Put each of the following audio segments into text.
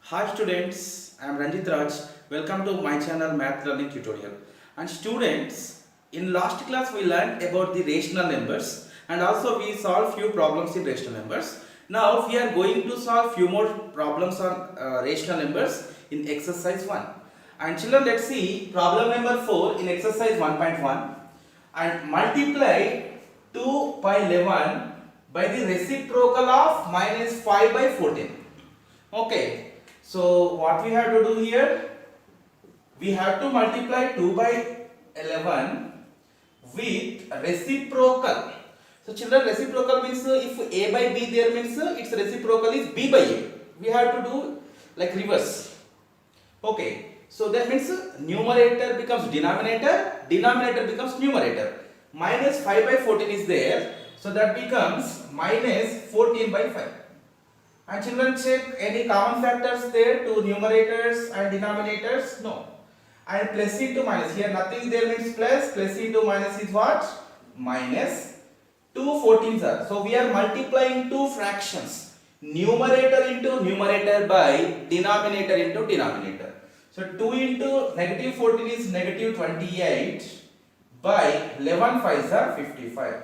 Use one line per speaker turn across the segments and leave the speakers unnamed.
Hi students, I am Ranjit Raj. Welcome to my channel Math Learning Tutorial. And students, in last class we learned about the rational numbers and also we solved few problems in rational numbers. Now we are going to solve few more problems on rational numbers in exercise 1. And children, let's see problem number 4 in exercise 1.1 and multiply 2 by 11 by the reciprocal of minus 5 by 14. Okay. So what we have to do here? We have to multiply 2 by 11 with reciprocal. So children, reciprocal means if a by b there means its reciprocal is b by a. We have to do like reverse. Okay. So that means numerator becomes denominator, denominator becomes numerator. Minus 5 by 14 is there. So that becomes minus 14 by 5. And children, check any common factors there to numerators and denominators? No. And plus into minus, here nothing there means plus into minus is what? Minus. 2 14s are. So we are multiplying two fractions. Numerator into numerator by denominator into denominator. So 2 into negative 14 is negative 28 by 11 5s are 55.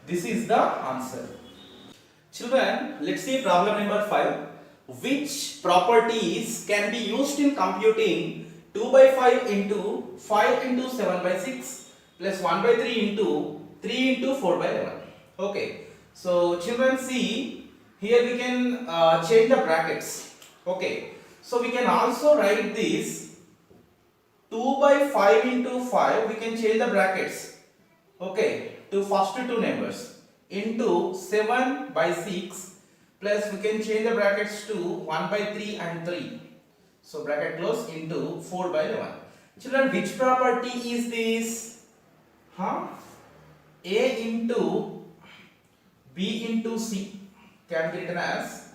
This is the answer. Children, let's see problem number 5. Which properties can be used in computing 2 by 5 into 5 into 7 by 6 plus 1 by 3 into 3 into 4 by 11. Okay. So children, see here we can change the brackets. Okay. So we can also write this 2 by 5 into 5. We can change the brackets. Okay. To first two numbers. Into 7 by 6 plus we can change the brackets to 1 by 3 and 3. So bracket close into 4 by 11. Children, which property is this? A into B into C can be written as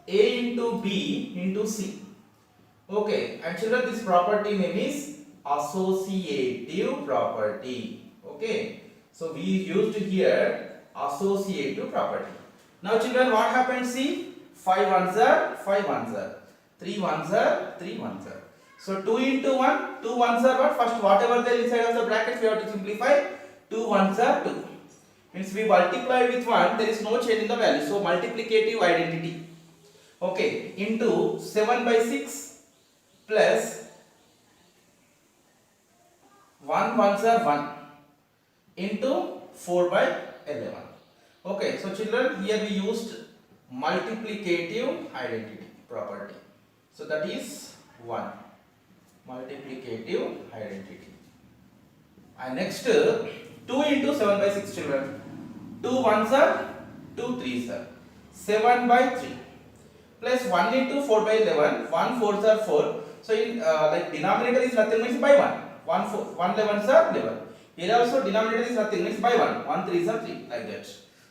A into B into C. Okay, and children, this property name is associative property. Okay, so we used here associative property. Now children, what happens? See, 5 ones are 5 ones are, 3 ones are 3 ones are. So 2 into 1, 2 ones are what? First whatever there inside of the brackets we have to simplify. 2 ones are 2. Means we multiply with 1, there is no change in the value. So multiplicative identity. Okay, into 7 by 6 plus 1 ones are 1 into 4 by 11. Okay, so children, here we used multiplicative identity property. So that is 1. Multiplicative identity. And next 2 into 7 by 6 children. 2 ones are 2 threes are 7 by 3 plus 1 into 4 by 11. 1 fours are 4. So in like denominator is nothing means by 1. 1 11s are 11. Here also denominator is nothing means by 1. 1 3s are 3 like that.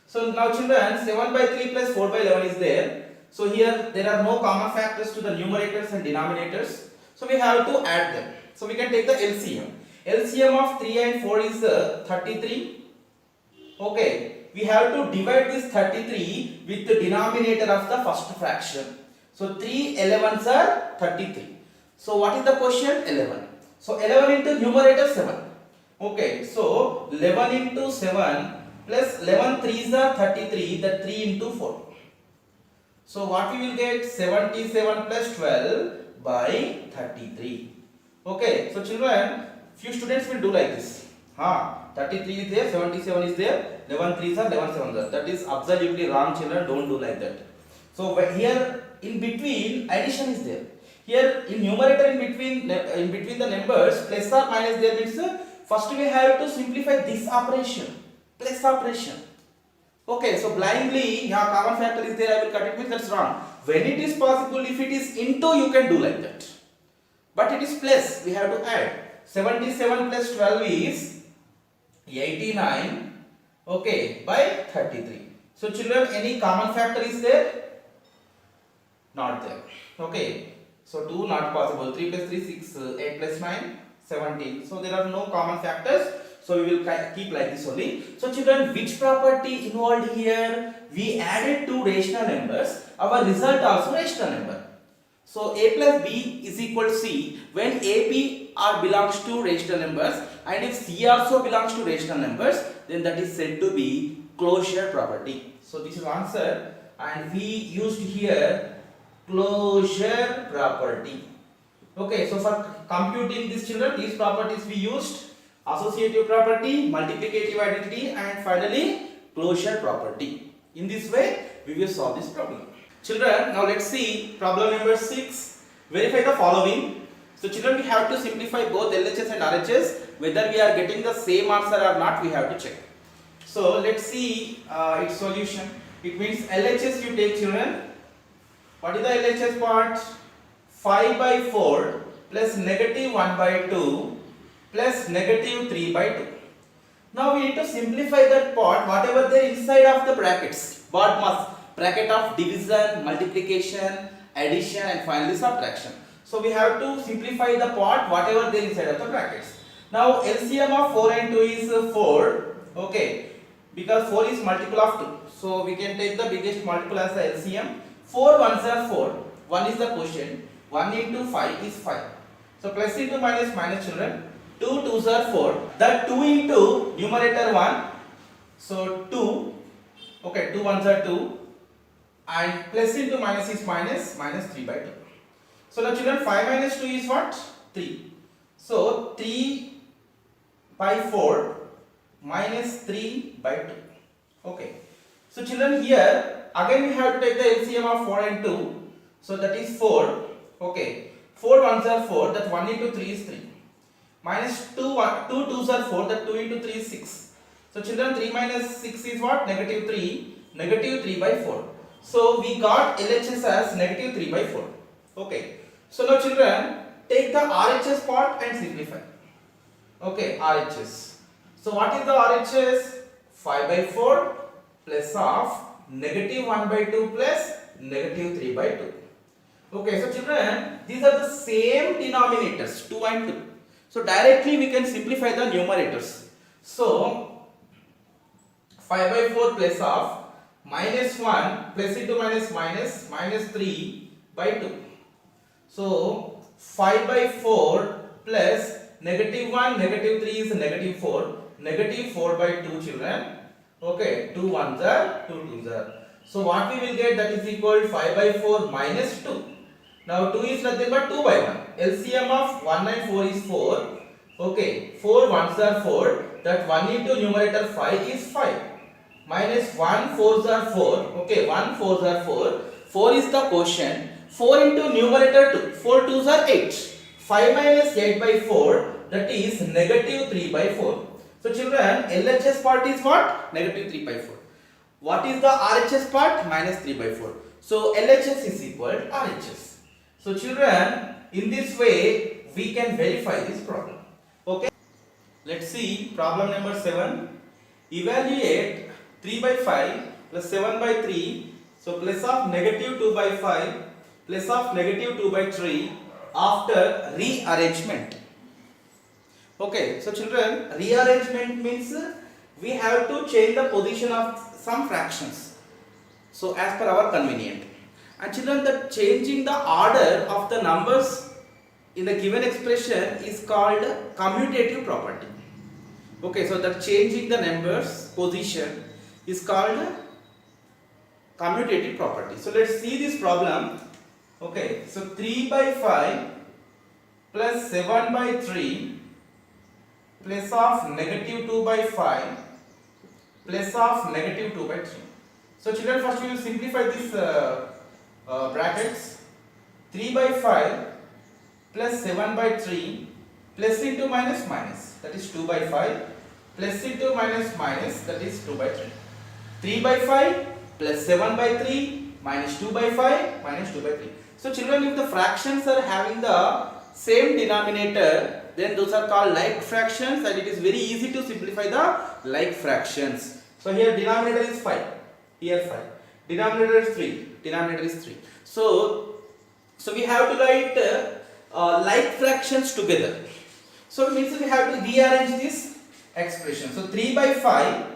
So now children, 7 by 3 plus 4 by 11 is there. So here there are no common factors to the numerators and denominators. So we have to add them. So we can take the LCM. LCM of 3 and 4 is 33. Okay. We have to divide this 33 with the denominator of the first fraction. So 3 11s are 33. So what is the quotient? 11. So 11 into numerator 7. Okay, so 11 into 7 plus 11 3s are 33, that 3 into 4. So what we will get? 77 plus 12 by 33. Okay, so children, few students will do like this. 33 is there, 77 is there, 11 3s are 11 7s are. That is absolutely wrong, children. Don't do like that. So here in between addition is there. Here in numerator in between the numbers plus or minus there means first we have to simplify this operation, plus operation. Okay, so blindly, common factor is there, I will cut it, means that's wrong. When it is possible, if it is into, you can do like that. But it is plus, we have to add. 77 plus 12 is 89, okay, by 33. So children, any common factor is there? Not there. Okay, so 2 not possible. 3 plus 3 6, 8 plus 9 17. So there are no common factors. So we will keep like this only. So children, which property involved here? We added two rational numbers. Our result also rational number. So a plus b is equal to c when a, b are belongs to rational numbers, and if c also belongs to rational numbers, then that is said to be closure property. So this is answer, and we used here closure property. Okay, so for computing these children, these properties we used associative property, multiplicative identity, and finally closure property. In this way, we will solve this problem. Children, now let's see problem number 6. Verify the following. So children, we have to simplify both LHS and RHS. Whether we are getting the same answer or not, we have to check. So let's see its solution. It means LHS you take, children. What is the LHS part? 5 by 4 plus negative 1 by 2 plus negative 3 by 2. Now we need to simplify that part, whatever there inside of the brackets. What must? Bracket of division, multiplication, addition, and finally subtraction. So we have to simplify the part, whatever there inside of the brackets. Now LCM of 4 and 2 is 4. Okay, because 4 is multiple of 2. So we can take the biggest multiple as the LCM. 4 ones are 4. 1 is the quotient. 1 into 5 is 5. So plus into minus minus, children. 2 2s are 4. That 2 into numerator 1. So 2. Okay, 2 ones are 2. And plus into minus is minus. Minus 3 by 2. So now children, 5 minus 2 is what? 3. So 3 by 4 minus 3 by 2. Okay. So children, here again we have to take the LCM of 4 and 2. So that is 4. Okay. 4 ones are 4. That 1 into 3 is 3. Minus 2 twos are 4. That 2 into 3 is 6. So children, 3 minus 6 is what? Negative 3. Negative 3 by 4. So we got LHS as negative 3 by 4. Okay. So now children, take the RHS part and simplify. Okay, RHS. So what is the RHS? 5 by 4 plus of negative 1 by 2 plus negative 3 by 2. Okay, so children, these are the same denominators, 2 and 2. So directly we can simplify the numerators. So 5 by 4 plus of minus 1 plus into minus minus minus 3 by 2. So 5 by 4 plus negative 1 negative 3 is negative 4. Negative 4 by 2, children. Okay, 2 ones are 2 twos are. So what we will get, that is equal to 5 by 4 minus 2. Now 2 is nothing but 2 by 1. LCM of 1 and 4 is 4. Okay, 4 ones are 4. That 1 into numerator 5 is 5. Minus 1 fours are 4. Okay, 1 fours are 4. 4 is the quotient. 4 into numerator 2. 4 twos are 8. 5 minus 8 by 4. That is negative 3 by 4. So children, LHS part is what? Negative 3 by 4. What is the RHS part? Minus 3 by 4. So LHS is equal to RHS. So children, in this way we can verify this problem. Okay. Let's see problem number 7. Evaluate 3 by 5 plus 7 by 3. So plus of negative 2 by 5 plus of negative 2 by 3 after rearrangement. Okay, so children, rearrangement means we have to change the position of some fractions. So as per our convenient. And children, the changing the order of the numbers in the given expression is called commutative property. Okay, so the changing the numbers position is called commutative property. So let's see this problem. Okay, so 3 by 5 plus 7 by 3 plus of negative 2 by 5 plus of negative 2 by 3. So children, first we will simplify this brackets. 3 by 5 plus 7 by 3 plus into minus minus, that is 2 by 5 plus into minus minus, that is 2 by 3. 3 by 5 plus 7 by 3 minus 2 by 5 minus 2 by 3. So children, if the fractions are having the same denominator, then those are called like fractions, and it is very easy to simplify the like fractions. So here denominator is 5, here 5, denominator is 3, denominator is 3. So we have to write like fractions together. So it means we have to rearrange this expression. So 3 by 5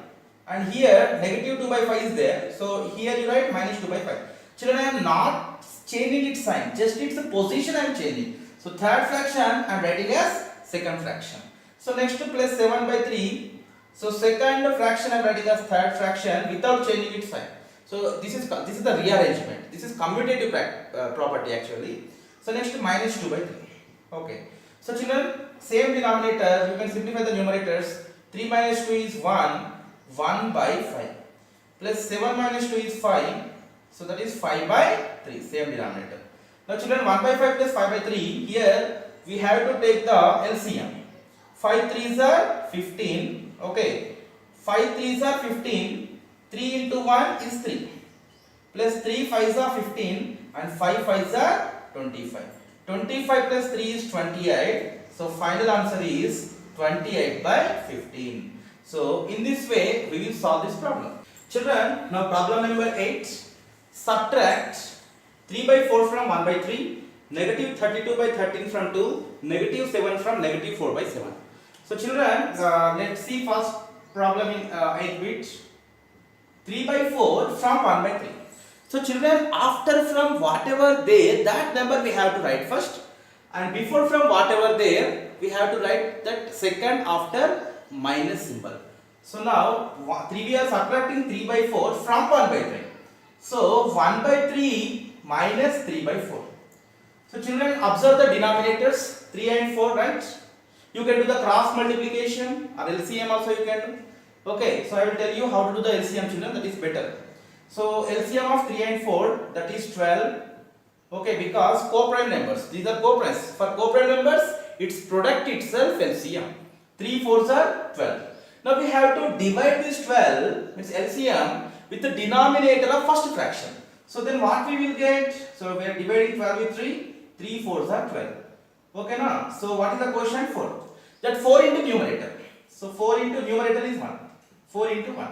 and here negative 2 by 5 is there. So here you write minus 2 by 5. Children, I am not changing its sign, just its position I am changing. So third fraction I am writing as second fraction. So next to plus 7 by 3. So second fraction I am writing as third fraction without changing its sign. So this is the rearrangement. This is commutative property actually. So next minus 2 by 3. Okay. So children, same denominator, you can simplify the numerators. 3 minus 2 is 1, 1 by 5. Plus 7 minus 2 is 5. So that is 5 by 3, same denominator. Now children, 1 by 5 plus 5 by 3, here we have to take the LCM. 5 3s are 15, okay. 5 3s are 15, 3 into 1 is 3. Plus 3 5s are 15 and 5 5s are 25. 25 plus 3 is 28. So final answer is 28 by 15. So in this way we will solve this problem. Children, now problem number 8. Subtract 3 by 4 from 1 by 3, negative 32 by 13 from 2, negative 7 from negative 4 by 7. So children, let's see first problem in 8 bit. 3 by 4 from 1 by 3. So children, after from whatever there, that number we have to write first, and before from whatever there, we have to write that second after minus symbol. So now we are subtracting 3 by 4 from 1 by 3. So 1 by 3 minus 3 by 4. So children, observe the denominators 3 and 4, right? You can do the cross multiplication or LCM also you can do. Okay, so I will tell you how to do the LCM, children, that is better. So LCM of 3 and 4, that is 12. Okay, because co-prime numbers, these are co-primes. For co-prime numbers, its product itself LCM. 3 4s are 12. Now we have to divide this 12, means LCM, with the denominator of first fraction. So then what we will get? So we are dividing 12 with 3. 3 4s are 12. Okay now. So what is the quotient? 4. That 4 into numerator. So 4 into numerator is 1. 4 into 1.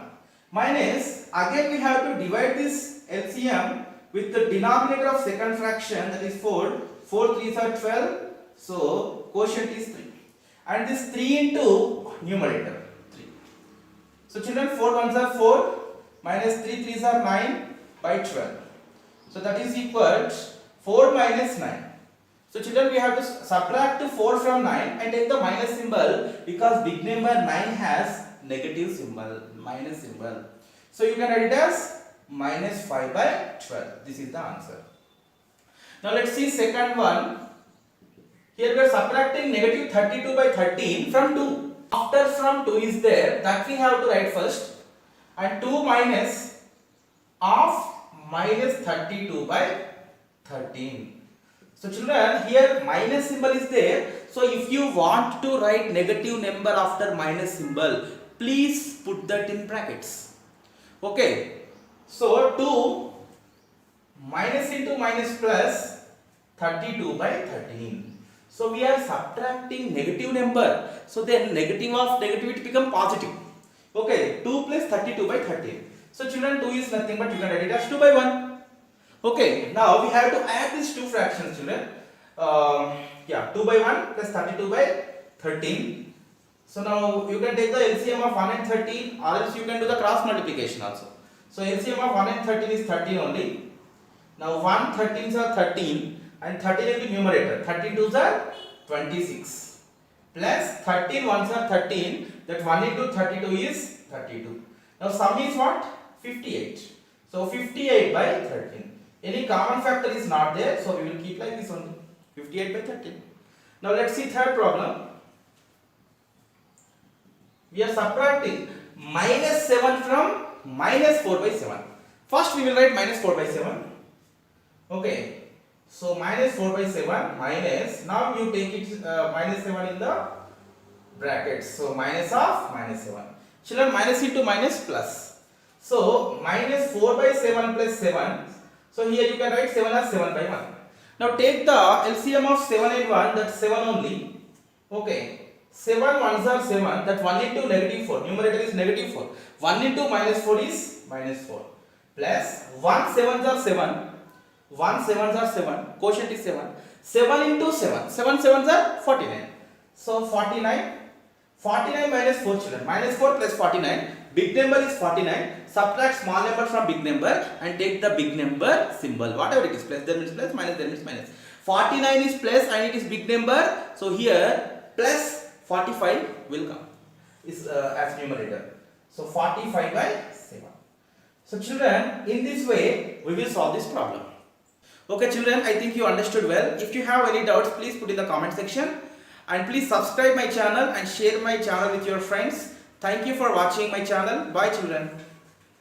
Minus, again we have to divide this LCM with the denominator of second fraction, that is 4. 4 3s are 12. So quotient is 3. And this 3 into numerator. 3. So children, 4 1s are 4. Minus 3 3s are 9 by 12. So that is equal to 4 minus 9. So children, we have to subtract 4 from 9 and take the minus symbol because big number 9 has negative symbol, minus symbol. So you can write it as minus 5 by 12. This is the answer. Now let's see second one. Here we are subtracting negative 32 by 13 from 2. After from 2 is there, that we have to write first. And 2 minus of minus 32 by 13. So children, here minus symbol is there. So if you want to write negative number after minus symbol, please put that in brackets. Okay. So 2 minus into minus plus 32 by 13. So we are subtracting negative number. So then negative of negativity become positive. Okay, 2 plus 32 by 13. So children, 2 is nothing but you can write it as 2 by 1. Okay, now we have to add these two fractions, children. 2 by 1 plus 32 by 13. So now you can take the LCM of 1 and 13, or else you can do the cross multiplication also. So LCM of 1 and 13 is 13 only. Now 1 13s are 13 and 13 into numerator. 32s are 26 plus 13 1s are 13. That 1 into 32 is 32. Now sum is what? 58. So 58 by 13. Any common factor is not there, so we will keep like this only. 58 by 13. Now let's see third problem. We are subtracting minus 7 from minus 4 by 7. First we will write minus 4 by 7. Okay. So minus 4 by 7 minus, now you take it minus 7 in the brackets. So minus of minus 7. Children, minus into minus plus. So minus 4 by 7 plus 7. So here you can write 7 as 7 by 1. Now take the LCM of 7 and 1, that's 7 only. Okay. 7 1s are 7, that 1 into negative 4. Numerator is negative 4. 1 into minus 4 is minus 4. Plus 1 7s are 7. 1 7s are 7. Quotient is 7. 7 into 7. 7 7s are 49. So 49. 49 minus 4, children. Minus 4 plus 49 Big number is 49. Subtract small number from big number and take the big number symbol. Whatever it is, plus there means plus, minus there means minus. 49 is plus and it is big number. So here plus 45 will come is as numerator. So 45 by 7. So children, in this way we will solve this problem. Okay children, I think you understood well. If you have any doubts, please put in the comment section. And please subscribe my channel and share my channel with your friends. Thank you for watching my channel. Bye children.